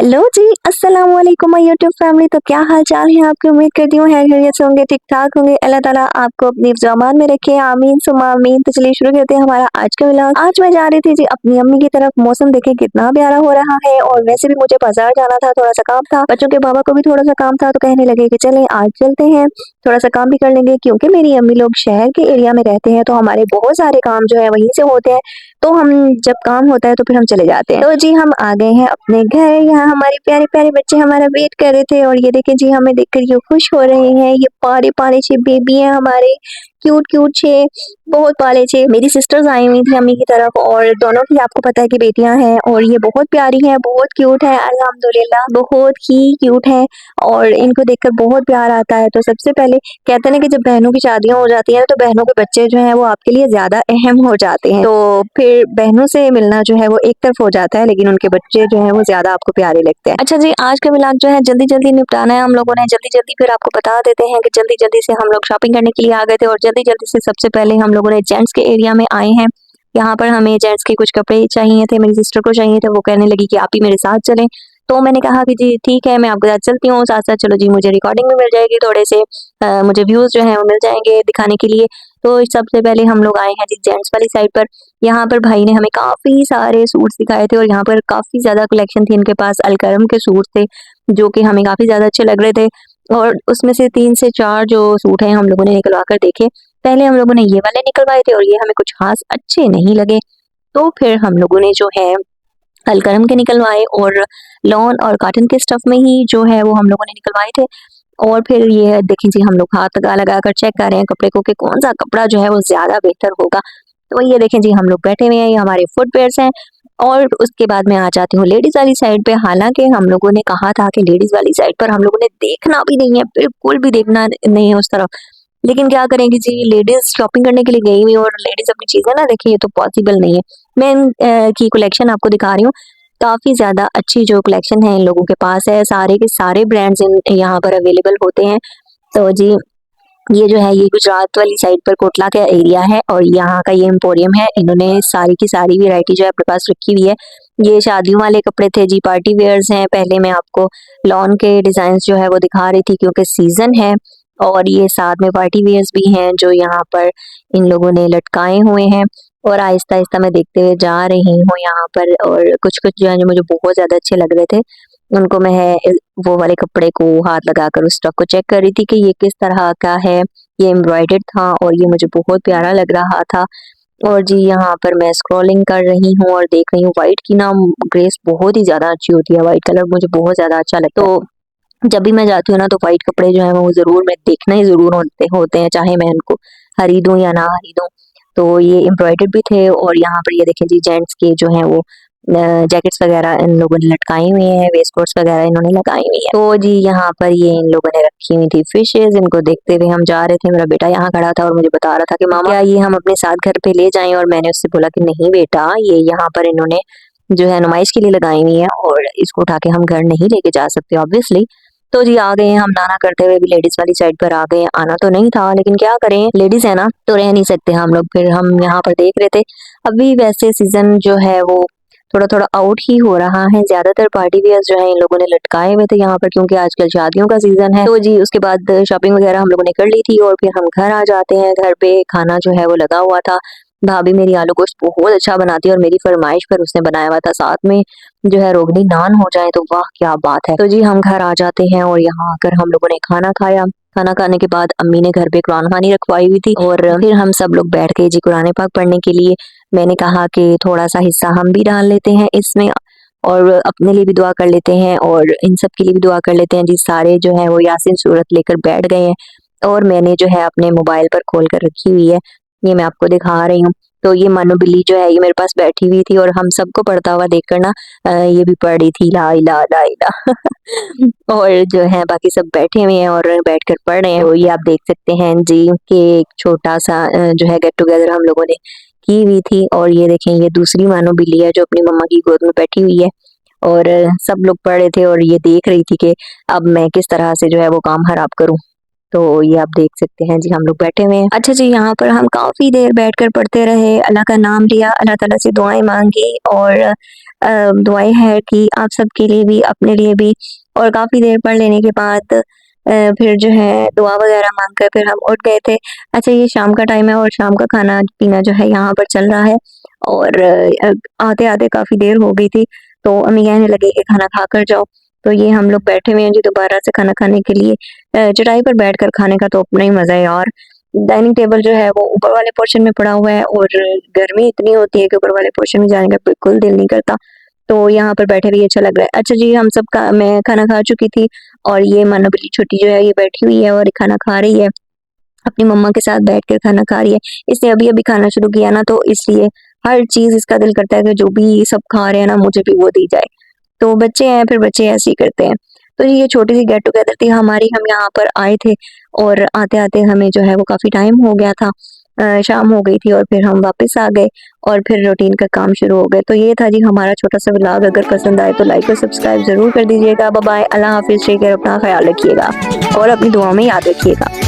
Hello जी, अस्सलाम वालेकुम my YouTube family. तो क्या हाल चाल है आपकी? उम्मीद करती हूँ खैरियत से होंगे, ठीक ठाक होंगे। अल्लाह ताला आपको अपनी ज़ुबान में रखे, आमीन सुम्मा आमीन। तो चलिए शुरू करते हैं हमारा आज का व्लॉग। आज मैं जा रही थी जी अपनी अम्मी की तरफ। मौसम देखें कितना प्यारा हो रहा है, और वैसे भी मुझे बाजार जाना था, थोड़ा सा काम था, बच्चों के पापा को भी थोड़ा सा काम था, तो कहने लगे कि चले आज चलते हैं, थोड़ा सा काम भी कर लेंगे। क्योंकि मेरी अम्मी लोग शहर के एरिया में रहते हैं, तो हमारे बहुत सारे काम जो है वहीं से होते हैं। तो हम जब काम होता है तो फिर हम चले जाते हैं। तो जी हम आ गए हैं अपने घर। यहाँ हमारे प्यारे प्यारे बच्चे हमारा वेट कर रहे थे, और ये देखें जी हमें देखकर ये खुश हो रहे हैं। ये पारे पारे से बेबी हैं हमारे, क्यूट क्यूट छे, बहुत पाले छे। मेरी सिस्टर्स आई हुई थी अम्मी की तरफ, और दोनों की आपको पता है कि बेटियां हैं, और ये बहुत प्यारी हैं, बहुत क्यूट है, अल्हम्दुलिल्लाह बहुत ही क्यूट है। और इनको देखकर बहुत प्यार आता है। तो सबसे पहले कहते हैं ना कि जब बहनों की शादियां हो जाती हैं तो बहनों के बच्चे जो हैं वो आपके लिए ज्यादा अहम हो जाते हैं। तो फिर बहनों से मिलना जो है वो एक तरफ हो जाता है, लेकिन उनके बच्चे जो हैं वो ज्यादा आपको प्यारे लगते हैं। अच्छा जी, आज का व्लॉग जो है जल्दी जल्दी निपटाना है हम लोगों ने। जल्दी जल्दी फिर आपको बता देते हैं कि जल्दी जल्दी से हम लोग शॉपिंग करने के लिए आ गए थे, और जल्दी जल्दी से सबसे पहले हम लोगों ने जेंट्स के एरिया में आए हैं। यहाँ पर हमें जेंट्स के कुछ कपड़े चाहिए थे, मेरी सिस्टर को चाहिए थे। वो कहने लगी कि आप ही मेरे साथ चलें। तो मैंने कहा कि जी ठीक है, मैं आपके साथ चलती हूँ। साथ साथ चलो जी, मुझे रिकॉर्डिंग भी मिल जाएगी, थोड़े से मुझे व्यूज जो है वो मिल जाएंगे दिखाने के लिए। तो सबसे पहले हम लोग आए हैं जी जेंट्स वाली साइड पर। यहाँ पर भाई ने हमें काफी सारे सूट्स दिखाए थे, और यहाँ पर काफी ज्यादा कलेक्शन थी इनके पास। अलकरम के सूट थे जो कि हमें काफी ज्यादा अच्छे लग रहे थे, और उसमें से 3 से 4 जो सूट हैं हम लोगों ने निकलवा कर देखे। पहले हम लोगों ने ये वाले निकलवाए थे, और ये हमें कुछ खास अच्छे नहीं लगे। तो फिर हम लोगों ने जो है अलकरम के निकलवाए, और लॉन और कॉटन के स्टफ में ही जो है वो हम लोगों ने निकलवाए थे। और फिर ये देखें जी, हम लोग हाथ लगा लगा कर चेक कर रहे हैं कपड़े को कि कौन सा कपड़ा जो है वो ज्यादा बेहतर होगा। तो ये देखें जी, हम लोग बैठे हुए हैं, ये हमारे फुटवेयर्स हैं। और उसके बाद मैं आ जाती हूँ लेडीज वाली साइड पे। हालांकि हम लोगों ने कहा था कि लेडीज वाली साइड पर हम लोगों ने देखना भी नहीं है, बिल्कुल भी देखना नहीं है उस तरफ। लेकिन क्या करेंगे जी, लेडीज शॉपिंग करने के लिए गई हुई, और लेडीज अपनी चीजें ना देखें, ये तो पॉसिबल नहीं है। मैं की कलेक्शन आपको दिखा रही हूँ। काफी ज्यादा अच्छी जो कलेक्शन है इन लोगों के पास है, सारे के सारे ब्रांड्स यहाँ पर अवेलेबल होते हैं। तो जी ये जो है ये गुजरात वाली साइड पर कोटला का एरिया है, और यहाँ का ये एम्पोरियम है। इन्होंने सारी की सारी वैरायटी जो है अपने पास रखी हुई है। ये शादियों वाले कपड़े थे जी, पार्टी वेयर्स हैं। पहले मैं आपको लॉन के डिजाइन जो है वो दिखा रही थी क्योंकि सीजन है। और ये साथ में पार्टी वेयर्स भी हैं जो यहाँ पर इन लोगों ने लटकाए हुए हैं। और आहिस्ता आहिस्ता मैं देखते हुए जा रही हूँ यहाँ पर, और कुछ कुछ जो है जो मुझे बहुत ज्यादा अच्छे लग रहे थे उनको मैं वो वाले कपड़े को हाथ लगाकर उस स्टॉक को चेक कर रही थी कि ये किस तरह का है। ये एम्ब्रॉयडर्ड था, और ये मुझे बहुत प्यारा लग रहा था। और जी यहाँ पर मैं स्क्रॉलिंग कर रही हूँ और देख रही हूँ व्हाइट की ना ग्रेस बहुत ही ज्यादा अच्छी होती है। व्हाइट कलर मुझे बहुत ज्यादा अच्छा लगता है। तो जब भी मैं जाती हूँ ना तो व्हाइट कपड़े जो है वो जरूर मैं देखना ही जरूर होते हैं, चाहे मैं उनको खरीदूं या ना खरीदूं। तो ये एम्ब्रॉयडर्ड भी थे, और यहाँ पर ये देखें जी जेंट्स के जो है वो जैकेट्स वगैरह इन लोगों ने लटकाई हुई हैं, वेस्ट कोट्स वगैरह इन्होंने लगाई हुई है। तो जी यहाँ पर ये इन लोगों ने रखी हुई थी फिशेज। इनको देखते हुए हम जा रहे थे। मेरा बेटा यहाँ खड़ा था और मुझे बता रहा था कि मामा क्या ये हम अपने साथ घर पे ले जाएं। और मैंने उससे बोला कि नहीं बेटा, ये यहाँ पर इन्होंने जो है नुमाइश के लिए लगाई हुई है, और इसको उठा के हम घर नहीं लेके जा सकते ऑब्वियसली। तो जी आ गए हैं हम, नाना करते हुए भी लेडीज वाली साइड पर आ गए हैं। आना तो नहीं था, लेकिन क्या करें, लेडीज है ना तो रह नहीं सकते हम लोग। फिर हम यहाँ पर देख रहे थे। अभी वैसे सीजन जो है वो थोड़ा थोड़ा आउट ही हो रहा है। ज्यादातर पार्टी वेयर जो है इन लोगों ने लटकाए हुए थे यहाँ पर, क्योंकि आजकल शादियों का सीजन है। तो जी उसके बाद शॉपिंग वगैरह हम लोगों ने कर ली थी, और फिर हम घर आ जाते हैं। घर पे खाना जो है वो लगा हुआ था। भाभी मेरी आलू गोश्त बहुत अच्छा बनाती है, और मेरी फरमाइश पर उसने बनाया हुआ था साथ में जो है रोगनी नान हो जाए तो वाह क्या बात है। तो जी हम घर आ जाते हैं, और यहाँ आकर हम लोगों ने खाना खाया। खाना खाने के बाद अम्मी ने घर पे कुरान खानी रखवाई हुई थी, और फिर हम सब लोग बैठ गए जी कुरान पाक पढ़ने के लिए। मैंने कहा कि थोड़ा सा हिस्सा हम भी डाल लेते हैं इसमें, और अपने लिए भी दुआ कर लेते हैं, और इन सब के लिए भी दुआ कर लेते हैं जी। सारे जो है वो यासीन सूरत लेकर बैठ गए हैं, और मैंने जो है अपने मोबाइल पर खोल कर रखी हुई है। ये मैं आपको दिखा रही हूँ। तो ये मानो बिल्ली जो है ये मेरे पास बैठी हुई थी, और हम सबको पढ़ता हुआ देखकर ना ये भी पढ़ रही थी ला इला ला इला और जो है बाकी सब बैठे हुए हैं और बैठकर पढ़ रहे हैं। तो ये आप देख सकते हैं जी कि एक छोटा सा जो है गेट टुगेदर हम लोगों ने की हुई थी। और ये देखें, ये दूसरी मानो बिल्ली है जो अपनी मम्मा की गोद में बैठी हुई है, और सब लोग पढ़ रहे थे, और ये देख रही थी कि अब मैं किस तरह से जो है वो काम खराब करूं। तो ये आप देख सकते हैं जी, हम लोग बैठे हुए हैं। अच्छा जी, यहाँ पर हम काफ़ी देर बैठकर पढ़ते रहे, अल्लाह का नाम लिया, अल्लाह ताला से दुआएँ माँगी और दुआएँ हैं कि आप सबके लिए भी, अपने लिए भी। और काफ़ी देर पढ़ लेने के बाद फिर जो है दुआ वग़ैरह माँग कर फिर हम उठ गए थे। अच्छा, ये शाम का टाइम है और शाम का खाना-पीना जो है यहाँ पर चल रहा है और आते-आते काफ़ी देर हो गई थी, तो अम्मी कहने लगी कि खाना खा कर जाओ। तो ये हम लोग बैठे हुए हैं जी दोबारा से खाना खाने के लिए। चटाई पर बैठकर खाने का तो अपना ही मज़ा है यार। डाइनिंग टेबल जो है वो ऊपर वाले पोर्शन में पड़ा हुआ है और गर्मी इतनी होती है कि ऊपर वाले पोर्शन में जाने का बिल्कुल दिल नहीं करता। तो यहाँ पर बैठे भी अच्छा लग रहा है। अच्छा जी, हम सब का मैं खाना खा चुकी थी और ये मानो बिल्ली छोटी जो है ये बैठी हुई है और खाना खा रही है। अपनी मम्मा के साथ बैठ कर खाना खा रही है। इसने अभी-अभी खाना शुरू किया ना, तो इसलिए हर चीज़ इसका दिल करता है कि जो भी सब खा रहे हैं ना मुझे भी वो दी जाए। तो बच्चे हैं, फिर बच्चे ऐसे ही करते हैं। तो ये छोटी-सी गेट टुगेदर थी हमारी, हम यहाँ पर आए थे और आते-आते हमें जो है वो काफ़ी टाइम हो गया था। शाम हो गई थी और फिर हम वापस आ गए और फिर रूटीन का काम शुरू हो गए। तो ये था जी हमारा छोटा-सा व्लॉग, अगर पसंद आए तो लाइक और सब्सक्राइब ज़रूर कर दीजिएगा। बाय बाय, अल्लाह हाफ़िज़, टेक केयर, अपना ख़्याल रखिएगा और अपनी दुआओं में याद रखिएगा।